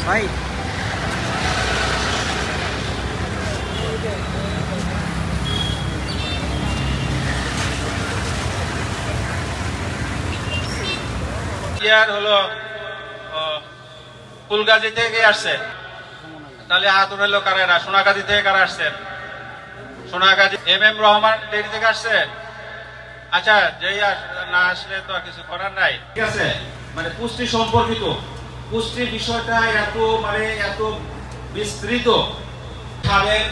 ভাই হলো ফুলগাজী থেকে আসছে, তাহলে হাত উঠাইলো কারা? সোনাগাজী থেকে কারা আসছেন? সোনাগাজী MM রহমান ডেরি থেকে আসছে। আচ্ছা, যেই না আসলে তো আর কিছু করার নাই, ঠিক আছে। মানে পুষ্টি সম্পর্কিত পুষ্টির বিষয়টা এত বিস্তৃত। খাবেন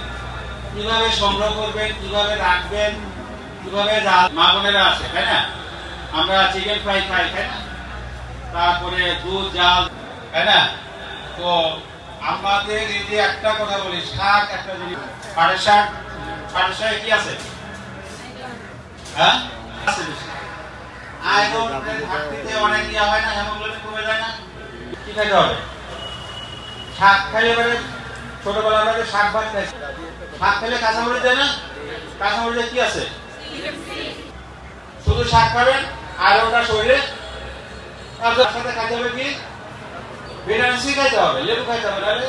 কিভাবে, সংগ্রহ করবেন কিভাবে, রাখবেন কিভাবে, মা বোনেরা আছে তাই না? আমরা চিকেন ফ্রাই খাই তাই না, তারপরে দুধ জাল তাই না। তো আমাদের এই যে একটা কথা বলি, শাক একটা জিনিস, পাটের শাক, পাটের শাকে কি আছে? হ্যাঁ, আয়রনের ঘাটতিতে অনেক ইয়া হয় না, হেমোগ্লোবিন কমে যায় না। কি খাইতে হবে? শাক খাইলে এবারে ছোটবেলা থেকে শাক ভাত খাই, শাক খেলে কাঁচামরিচ দেয় না? কাঁচামরিচে কি আছে? শুধু শাক খাবেন আর ওটা শরীরে সাথে খাইতে হবে কি? ভিটামিন সি খাইতে হবে, লেবু খাইতে হবে।